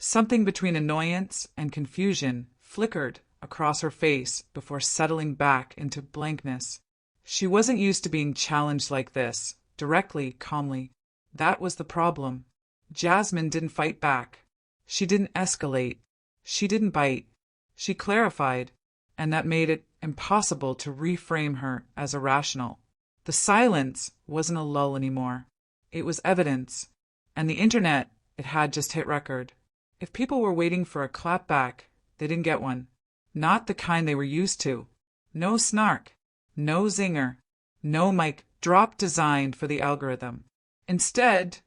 Something between annoyance and confusion flickered across her face before settling back into blankness. She wasn't used to being challenged like this, directly, calmly. That was the problem. Jasmine didn't fight back. She didn't escalate. She didn't bite. She clarified, and that made it impossible to reframe her as irrational. The silence wasn't a lull anymore. It was evidence. And the internet, it had just hit record. If people were waiting for a clapback, they didn't get one. Not the kind they were used to. No snark. No zinger. No mic drop designed for the algorithm. Instead,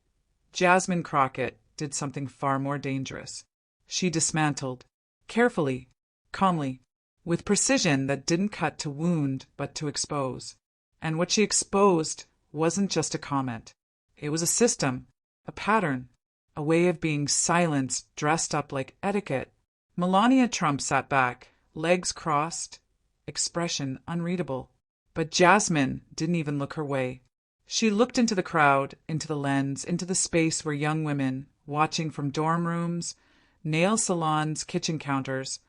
Jasmine Crockett did something far more dangerous. She dismantled. Carefully. Calmly. With precision that didn't cut to wound but to expose. And what she exposed wasn't just a comment. It was a system, a pattern, a way of being silence dressed up like etiquette. Melania Trump sat back, legs crossed, expression unreadable. But Jasmine didn't even look her way. She looked into the crowd, into the lens, into the space where young women, watching from dorm rooms, nail salons, kitchen counters,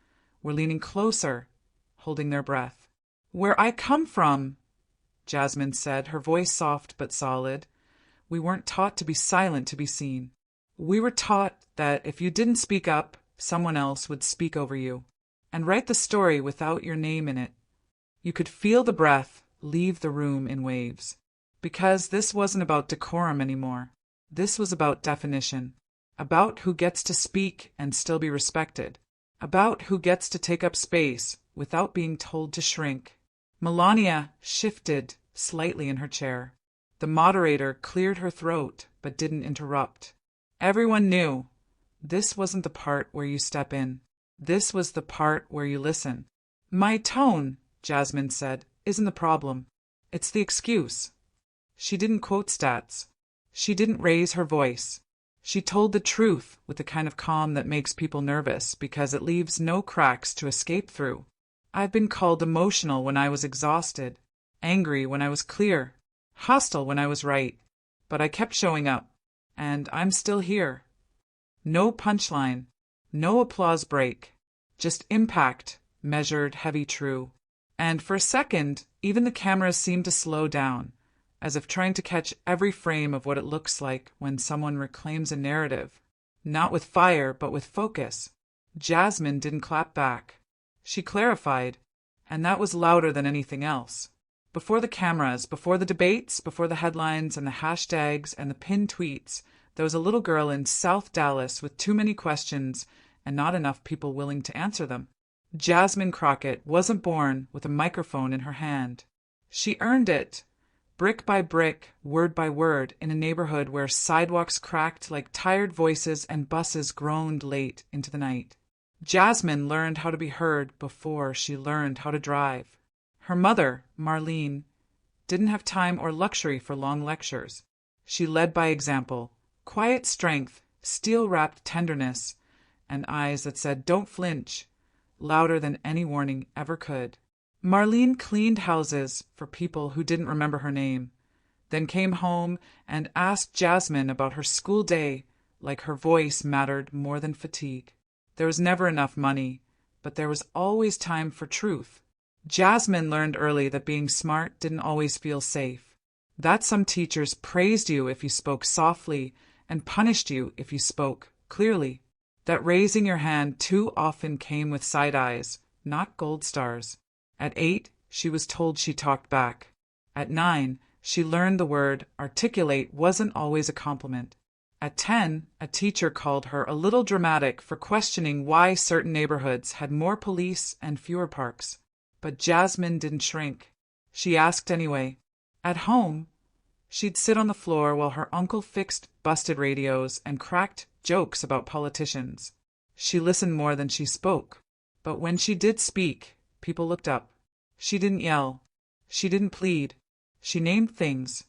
were leaning closer, holding their breath. "Where I come from," Jasmine said, her voice soft but solid, "we weren't taught to be silent to be seen. We were taught that if you didn't speak up, someone else would speak over you and write the story without your name in it." You could feel the breath leave the room in waves. Because this wasn't about decorum anymore. This was about definition. About who gets to speak and still be respected. About who gets to take up space without being told to shrink. Melania shifted slightly in her chair. The moderator cleared her throat but didn't interrupt. Everyone knew. This wasn't the part where you step in. This was the part where you listen. "My tone," Jasmine said, "isn't the problem. It's the excuse." She didn't quote stats. She didn't raise her voice. She told the truth with the kind of calm that makes people nervous because it leaves no cracks to escape through. "I've been called emotional when I was exhausted, angry when I was clear, hostile when I was right, but I kept showing up, and I'm still here." No punchline, no applause break, just impact, measured, heavy, true. And for a second, even the cameras seemed to slow down, as if trying to catch every frame of what it looks like when someone reclaims a narrative, not with fire, but with focus. Jasmine didn't clap back. She clarified, and that was louder than anything else. Before the cameras, before the debates, before the headlines and the hashtags and the pinned tweets, there was a little girl in South Dallas with too many questions and not enough people willing to answer them. Jasmine Crockett wasn't born with a microphone in her hand. She earned it, brick by brick, word by word, in a neighborhood where sidewalks cracked like tired voices and buses groaned late into the night. Jasmine learned how to be heard before she learned how to drive. Her mother, Marlene, didn't have time or luxury for long lectures. She led by example, quiet strength, steel-wrapped tenderness, and eyes that said, "Don't flinch," louder than any warning ever could. Marlene cleaned houses for people who didn't remember her name, then came home and asked Jasmine about her school day like her voice mattered more than fatigue. There was never enough money, but there was always time for truth. Jasmine learned early that being smart didn't always feel safe, that some teachers praised you if you spoke softly and punished you if you spoke clearly, that raising your hand too often came with side eyes, not gold stars. At 8, she was told she talked back. At 9, she learned the word articulate wasn't always a compliment. At 10, a teacher called her a little dramatic for questioning why certain neighborhoods had more police and fewer parks. But Jasmine didn't shrink. She asked anyway. At home, she'd sit on the floor while her uncle fixed busted radios and cracked jokes about politicians. She listened more than she spoke. But when she did speak, people looked up. She didn't yell. She didn't plead. She named things.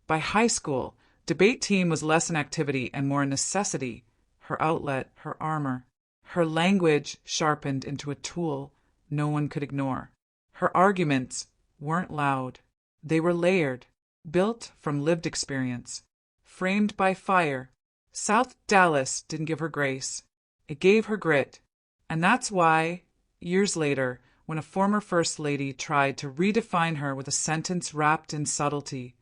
By high school, debate team was less an activity and more a necessity, her outlet, her armor. Her language sharpened into a tool no one could ignore. Her arguments weren't loud. They were layered, built from lived experience, framed by fire. South Dallas didn't give her grace. It gave her grit. And that's why, years later, when a former First Lady tried to redefine her with a sentence wrapped in subtlety,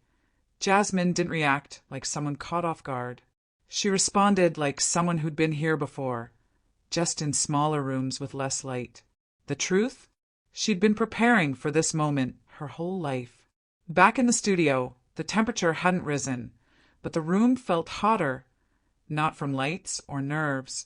Jasmine didn't react like someone caught off guard. She responded like someone who'd been here before, just in smaller rooms with less light. The truth? She'd been preparing for this moment her whole life. Back in the studio, the temperature hadn't risen, but the room felt hotter, not from lights or nerves,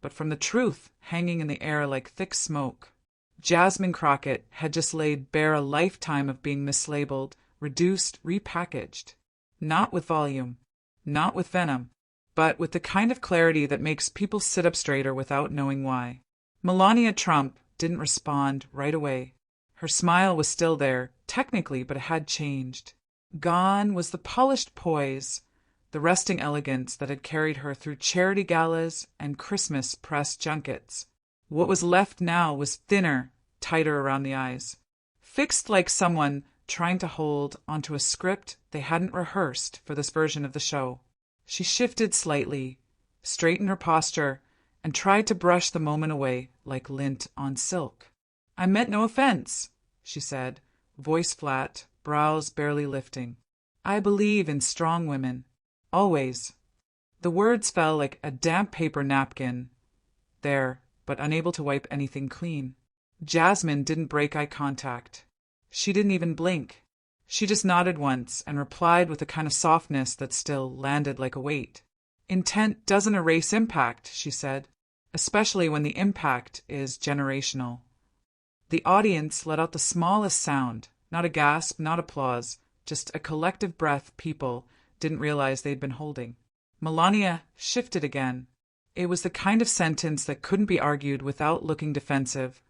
but from the truth hanging in the air like thick smoke. Jasmine Crockett had just laid bare a lifetime of being mislabeled, reduced, repackaged. Not with volume, not with venom, but with the kind of clarity that makes people sit up straighter without knowing why. Melania Trump didn't respond right away. Her smile was still there, technically, but it had changed. Gone was the polished poise, the resting elegance that had carried her through charity galas and Christmas press junkets. What was left now was thinner, tighter around the eyes, fixed like someone trying to hold onto a script they hadn't rehearsed for this version of the show. She shifted slightly, straightened her posture, and tried to brush the moment away like lint on silk. "I meant no offense," she said, voice flat, brows barely lifting. "I believe in strong women. Always." The words fell like a damp paper napkin, there, but unable to wipe anything clean. Jasmine didn't break eye contact. She didn't even blink. She just nodded once and replied with a kind of softness that still landed like a weight. "Intent doesn't erase impact," she said, "especially when the impact is generational." The audience let out the smallest sound, not a gasp, not applause, just a collective breath people didn't realize they'd been holding. Melania shifted again. It was the kind of sentence that couldn't be argued without looking defensive,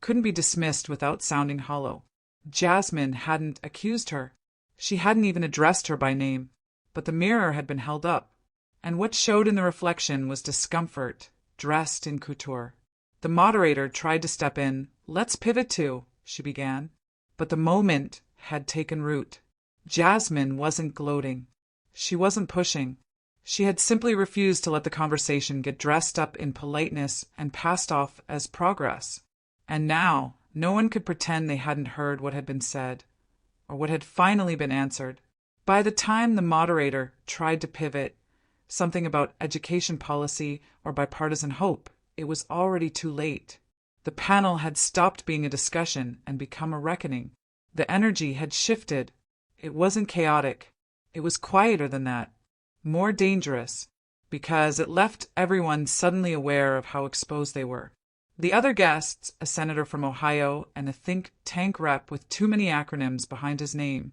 couldn't be dismissed without sounding hollow. Jasmine hadn't accused her. She hadn't even addressed her by name. But the mirror had been held up, and what showed in the reflection was discomfort, dressed in couture. The moderator tried to step in. "Let's pivot to," she began. But the moment had taken root. Jasmine wasn't gloating. She wasn't pushing. She had simply refused to let the conversation get dressed up in politeness and passed off as progress. And now, no one could pretend they hadn't heard what had been said, or what had finally been answered. By the time the moderator tried to pivot, something about education policy or bipartisan hope, it was already too late. The panel had stopped being a discussion and become a reckoning. The energy had shifted. It wasn't chaotic. It was quieter than that, more dangerous, because it left everyone suddenly aware of how exposed they were. The other guests, a senator from Ohio and a think tank rep with too many acronyms behind his name,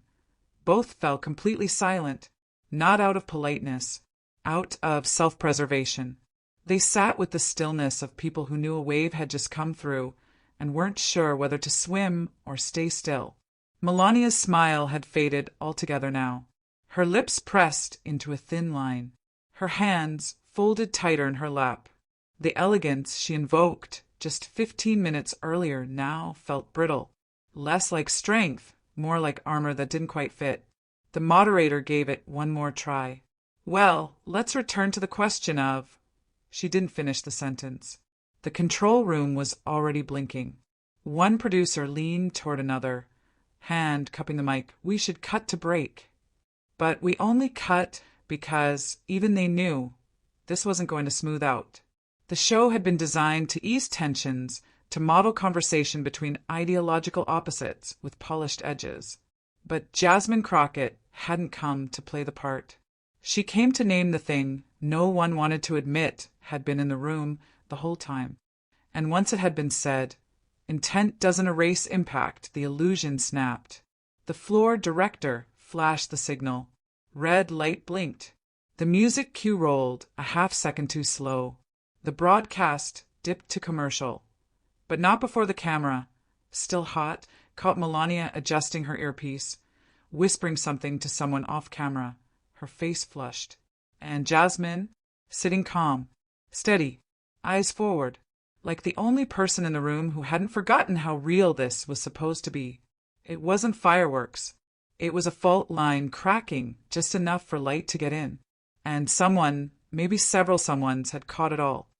both fell completely silent, not out of politeness, out of self-preservation. They sat with the stillness of people who knew a wave had just come through and weren't sure whether to swim or stay still. Melania's smile had faded altogether now. Her lips pressed into a thin line. Her hands folded tighter in her lap. The elegance she invoked just 15 minutes earlier now felt brittle, less like strength, more like armor that didn't quite fit. The moderator gave it one more try. "Well, let's return to the question of—" She didn't finish the sentence. The control room was already blinking. One producer leaned toward another, hand cupping the mic. "We should cut to break." But we only cut because even they knew this wasn't going to smooth out. The show had been designed to ease tensions, to model conversation between ideological opposites with polished edges. But Jasmine Crockett hadn't come to play the part. She came to name the thing no one wanted to admit had been in the room the whole time. And once it had been said, intent doesn't erase impact, the illusion snapped. The floor director flashed the signal. Red light blinked. The music cue rolled, a half-second too slow. The broadcast dipped to commercial. But not before the camera, still hot, caught Melania adjusting her earpiece, whispering something to someone off camera, her face flushed. And Jasmine, sitting calm, steady, eyes forward, like the only person in the room who hadn't forgotten how real this was supposed to be. It wasn't fireworks. It was a fault line cracking just enough for light to get in. And someone, maybe several someones, had caught it all.